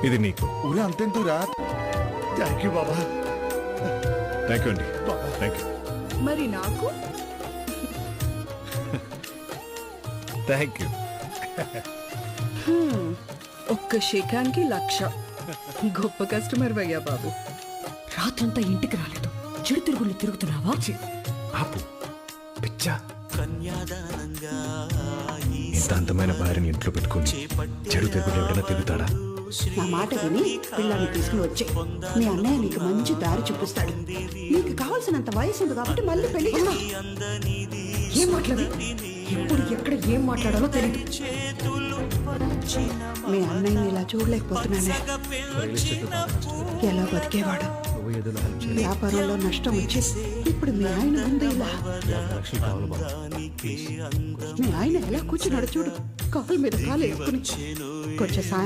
ఇది నీకు. ఊరే అంతెందురా? థ్యాంక్ యూ బాబా. థ్యాంక్ యూ అండి. Thank you. మరి నాకు థ్యాంక్ యూ. ఒక్క శేఖానికి 1,00,000. గొప్ప కస్టమర్ భయ్యా బాబు. రాత్రంతా ఇంటికి రాలేదు, చెడు తిరుగుళ్ళు తిరుగుతున్నావా? ఆపు పిచ్చా. ఇంత అందమైన భార్యని ఇంట్లో పెట్టుకుని చెడు తెగులు ఎవడైనా తిరుగుతాడా? నా మాట విని పిల్లల్ని తీసుకుని వచ్చే మీ అన్నయ్య నీకు మంచి దారి చూపిస్తాడు. నీకు కావాల్సినంత వయసు ఉంది కాబట్టి మళ్ళీ పెళ్లి. ఏం మాట్లాడు? ఎప్పుడు ఎక్కడ ఏం మాట్లాడాలో తెలియదు. మీ అన్నయ్యని ఇలా చూడలేకపోతున్నానే. ఎలా బతికేవాడు? వ్యాపారంలో నష్టం వచ్చి ఇప్పుడు మీ ఆయన ముందు ఇలా. మీ ఆయన ఎలా కూర్చున్నాడు చూడు, కాలు మీద కాలు వేసుకుని. కొంచెం సాయం